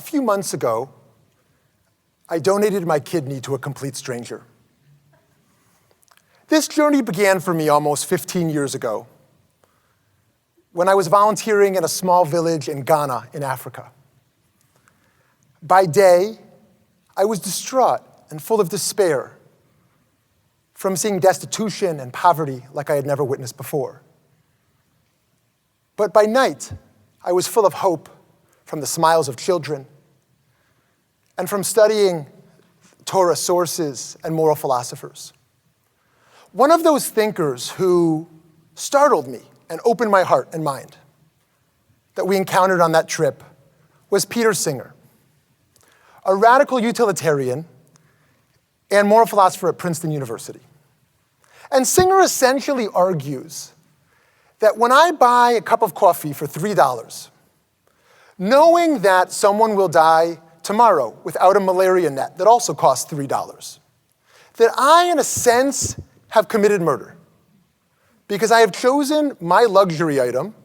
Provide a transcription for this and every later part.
few months ago, I donated my kidney to a complete stranger. This journey began for me almost 15 years ago when I was volunteering in a small village in Ghana in Africa. By day, I was distraught and full of despair from seeing destitution and poverty like I had never witnessed before. But by night, I was full of hope from the smiles of children and from studying Torah sources and moral philosophers. One of those thinkers who startled me and opened my heart and mind that we encountered on that trip was Peter Singer, a radical utilitarian and moral philosopher at Princeton University. And Singer essentially argues that when I buy a cup of coffee for $3, knowing that someone will die tomorrow without a malaria net that also costs $3, that I, in a sense, have committed murder because I have chosen my luxury item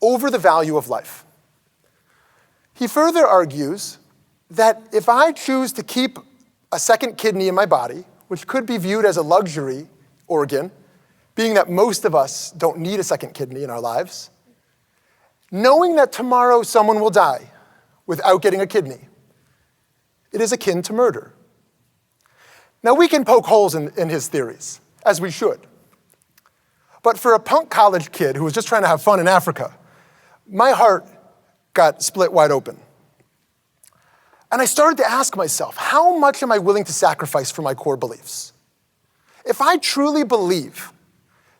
over the value of life. He further argues that if I choose to keep a second kidney in my body, which could be viewed as a luxury organ, being that most of us don't need a second kidney in our lives, knowing that tomorrow someone will die without getting a kidney, it is akin to murder. Now, we can poke holes in his theories, as we should. But for a punk college kid who was just trying to have fun in Africa, my heart got split wide open. And I started to ask myself, how much am I willing to sacrifice for my core beliefs? If I truly believe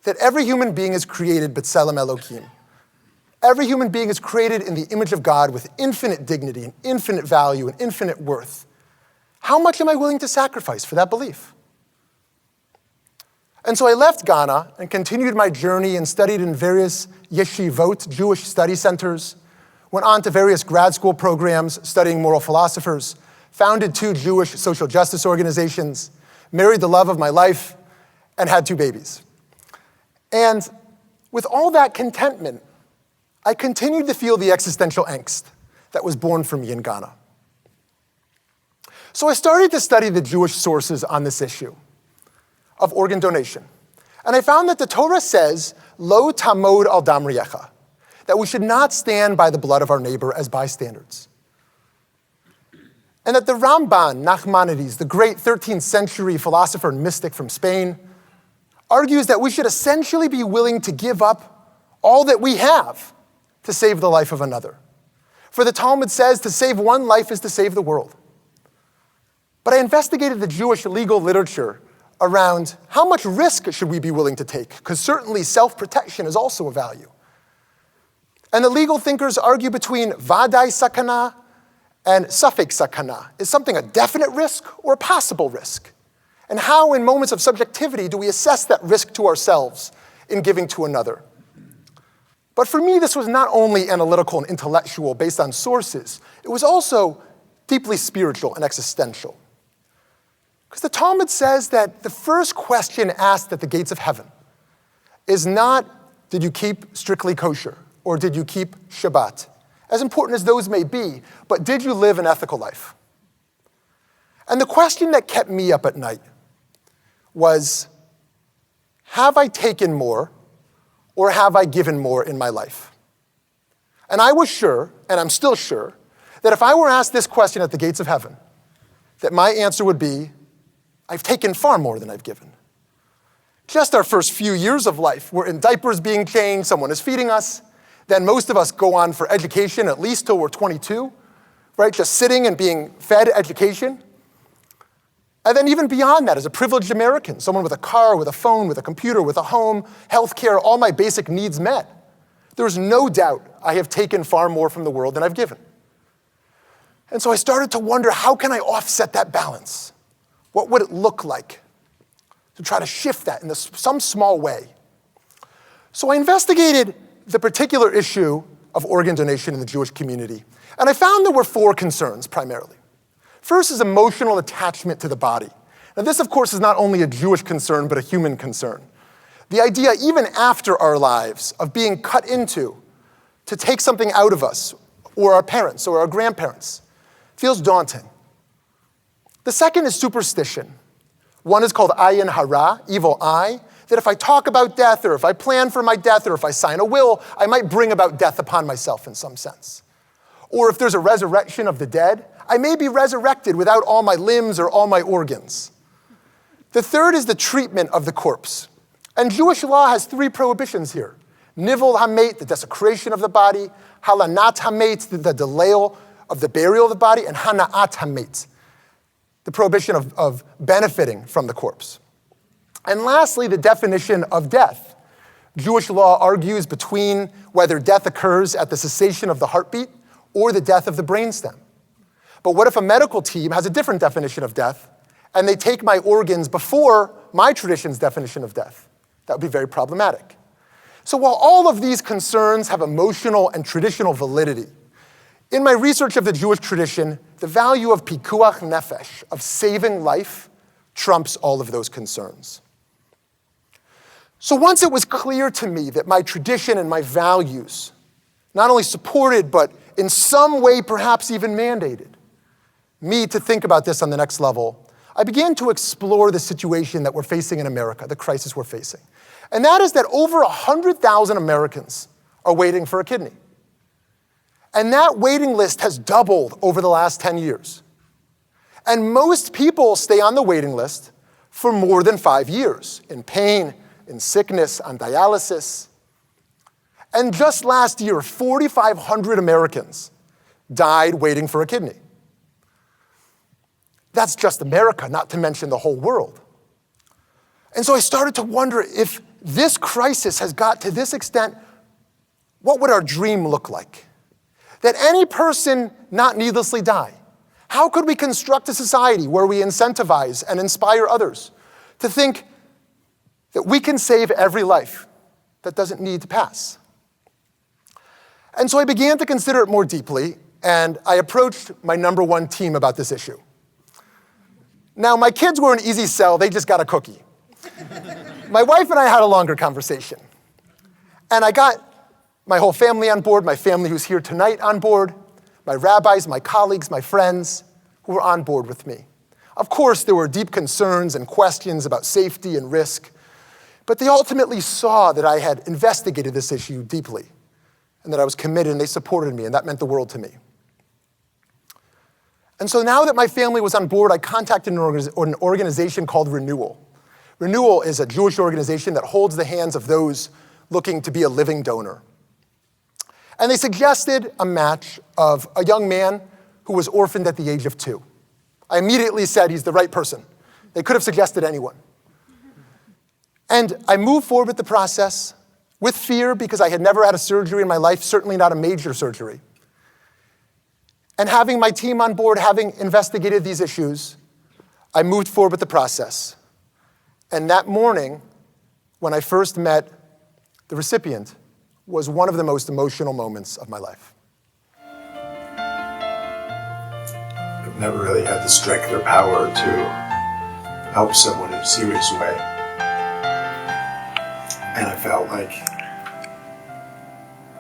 that every human being is created b'tselem Elohim, every human being is created in the image of God with infinite dignity and infinite value and infinite worth, how much am I willing to sacrifice for that belief? And so I left Ghana and continued my journey and studied in various yeshivot, Jewish study centers, went on to various grad school programs studying moral philosophers, founded 2 Jewish social justice organizations, married the love of my life, and had 2 babies. And with all that contentment, I continued to feel the existential angst that was born for me in Ghana. So I started to study the Jewish sources on this issue of organ donation. And I found that the Torah says, lo tamod al dam riecha, that we should not stand by the blood of our neighbor as bystanders. And that the Ramban, Nachmanides, the great 13th century philosopher and mystic from Spain, argues that we should essentially be willing to give up all that we have to save the life of another. For the Talmud says to save one life is to save the world. But I investigated the Jewish legal literature around how much risk should we be willing to take, because certainly self-protection is also a value. And the legal thinkers argue between vadai sakana and safek sakana. Is something a definite risk or a possible risk? And how, in moments of subjectivity, do we assess that risk to ourselves in giving to another? But for me, this was not only analytical and intellectual based on sources, it was also deeply spiritual and existential. Because the Talmud says that the first question asked at the gates of heaven is not, did you keep strictly kosher, or did you keep Shabbat? As important as those may be, but did you live an ethical life? And the question that kept me up at night was, have I taken more, or have I given more in my life? And I was sure, and I'm still sure, that if I were asked this question at the gates of heaven, that my answer would be, I've taken far more than I've given. Just our first few years of life, we're in diapers being changed, someone is feeding us, then most of us go on for education at least till we're 22, right? Just sitting and being fed education. And then even beyond that, as a privileged American, someone with a car, with a phone, with a computer, with a home, healthcare, all my basic needs met, there's no doubt I have taken far more from the world than I've given. And so I started to wonder, how can I offset that balance? What would it look like to try to shift that in some small way? So I investigated the particular issue of organ donation in the Jewish community, and I found there were 4 concerns primarily. First is emotional attachment to the body. Now this, of course, is not only a Jewish concern, but a human concern. The idea, even after our lives, of being cut into to take something out of us, or our parents, or our grandparents, feels daunting. The second is superstition. One is called ayin hara, evil eye, that if I talk about death, or if I plan for my death, or if I sign a will, I might bring about death upon myself in some sense. Or if there's a resurrection of the dead, I may be resurrected without all my limbs or all my organs. The third is the treatment of the corpse. And Jewish law has 3 prohibitions here. Nivul hamet, the desecration of the body, halanat hamet, the delay of the burial of the body, and hana'at hamet, the prohibition of benefiting from the corpse. And lastly, the definition of death. Jewish law argues between whether death occurs at the cessation of the heartbeat or the death of the brainstem. But what if a medical team has a different definition of death and they take my organs before my tradition's definition of death? That would be very problematic. So while all of these concerns have emotional and traditional validity, in my research of the Jewish tradition, the value of pikuach nefesh, of saving life, trumps all of those concerns. So once it was clear to me that my tradition and my values not only supported, but in some way perhaps even mandated me to think about this on the next level, I began to explore the situation that we're facing in America, the crisis we're facing. And that is that over 100,000 Americans are waiting for a kidney. And that waiting list has doubled over the last 10 years. And most people stay on the waiting list for more than 5 years, in pain, in sickness, on dialysis. And just last year, 4,500 Americans died waiting for a kidney. That's just America, not to mention the whole world. And so I started to wonder, if this crisis has got to this extent, what would our dream look like? That any person not needlessly die. How could we construct a society where we incentivize and inspire others to think that we can save every life that doesn't need to pass? And so I began to consider it more deeply, and I approached my number 1 team about this issue. Now, my kids were an easy sell, they just got a cookie. My wife and I had a longer conversation. And I got my whole family on board, my family who's here tonight on board, my rabbis, my colleagues, my friends who were on board with me. Of course, there were deep concerns and questions about safety and risk, but they ultimately saw that I had investigated this issue deeply and that I was committed, and they supported me, and that meant the world to me. And so now that my family was on board, I contacted an organization called Renewal. Renewal is a Jewish organization that holds the hands of those looking to be a living donor. And they suggested a match of a young man who was orphaned at the age of 2. I immediately said he's the right person. They could have suggested anyone. And I moved forward with the process with fear, because I had never had a surgery in my life, certainly not a major surgery. And having my team on board, having investigated these issues, I moved forward with the process. And that morning, when I first met the recipient, was one of the most emotional moments of my life. I've never really had the strength or power to help someone in a serious way. And I felt like,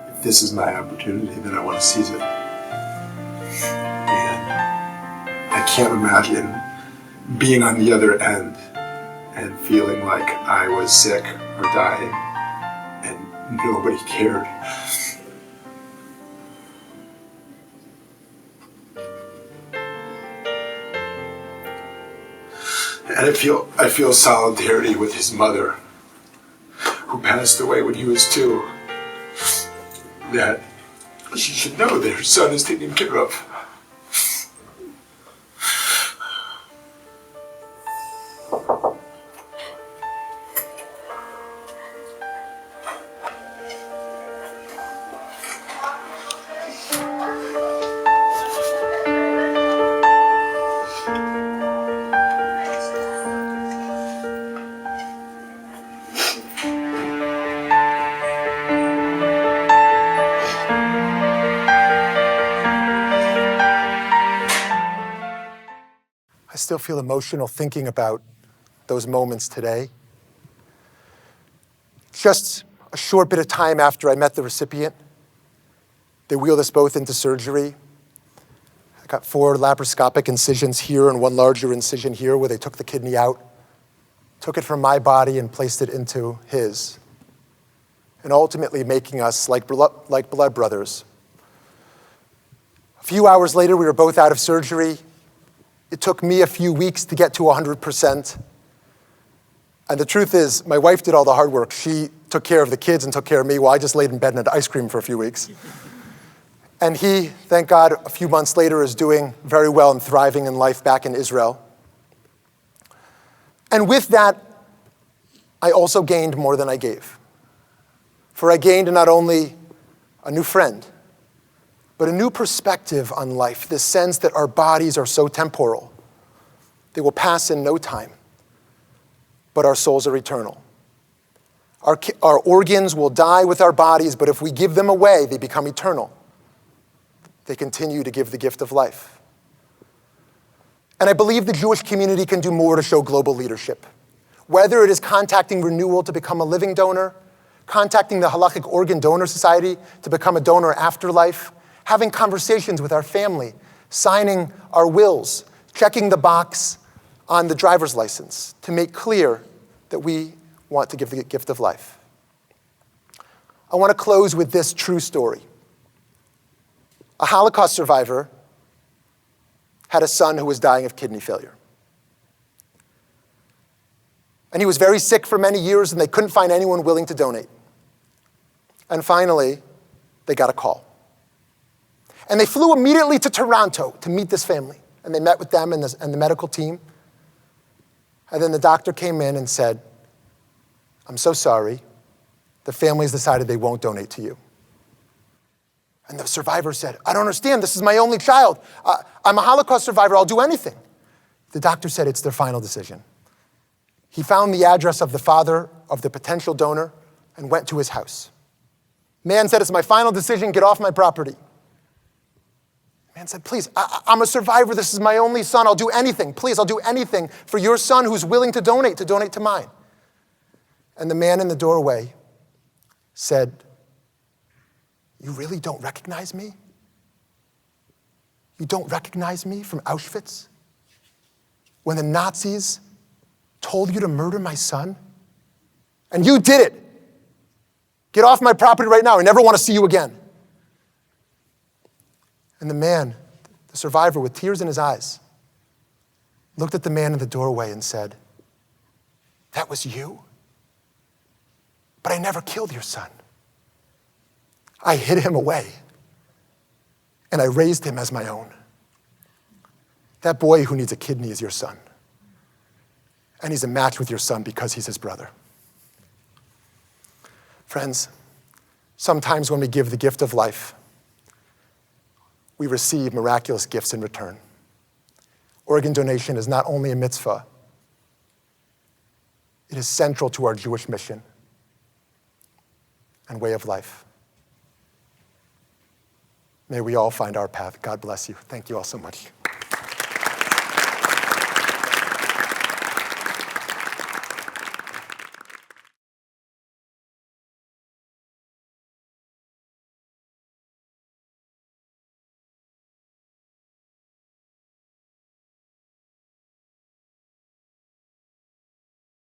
if this is my opportunity, then I want to seize it. And I can't imagine being on the other end and feeling like I was sick or dying and nobody cared. And I feel solidarity with his mother, who passed away when he was 2, that she should know that her son is taken care of. I still feel emotional thinking about those moments today. Just a short bit of time after I met the recipient, they wheeled us both into surgery. got 4 laparoscopic incisions here and 1 larger incision here where they took the kidney out, took it from my body and placed it into his, and ultimately making us like blood brothers. A few hours later, we were both out of surgery. It took me a few weeks to get to 100%. And the truth is, my wife did all the hard work. She took care of the kids and took care of me while I just laid in bed and had ice cream for a few weeks. And he, thank God, a few months later is doing very well and thriving in life back in Israel. And with that, I also gained more than I gave. For I gained not only a new friend, but a new perspective on life, this sense that our bodies are so temporal. They will pass in no time, but our souls are eternal. Our organs will die with our bodies, but if we give them away, they become eternal. They continue to give the gift of life. And I believe the Jewish community can do more to show global leadership. Whether it is contacting Renewal to become a living donor, contacting the Halachic Organ Donor Society to become a donor after life, having conversations with our family, signing our wills, checking the box on the driver's license to make clear that we want to give the gift of life. I want to close with this true story. A Holocaust survivor had a son who was dying of kidney failure. And he was very sick for many years, and they couldn't find anyone willing to donate. And finally, they got a call. And they flew immediately to Toronto to meet this family. And they met with them and the medical team. And then the doctor came in and said, "I'm so sorry. The family's decided they won't donate to you." And the survivor said, "I don't understand. This is my only child. I'm a Holocaust survivor. I'll do anything." The doctor said, "It's their final decision." He found the address of the father of the potential donor and went to his house. Man said, "It's my final decision. Get off my property." Man said, "Please, I'm a survivor. This is my only son. I'll do anything. Please, I'll do anything for your son who's willing to donate to mine." And the man in the doorway said, "You really don't recognize me? You don't recognize me from Auschwitz? When the Nazis told you to murder my son? And you did it. Get off my property right now. I never want to see you again." And the man, the survivor with tears in his eyes, looked at the man in the doorway and said, "That was you? But I never killed your son. I hid him away, and I raised him as my own. That boy who needs a kidney is your son, and he's a match with your son because he's his brother." Friends, sometimes when we give the gift of life, we receive miraculous gifts in return. Organ donation is not only a mitzvah, it is central to our Jewish mission and way of life. May we all find our path. God bless you. Thank you all so much.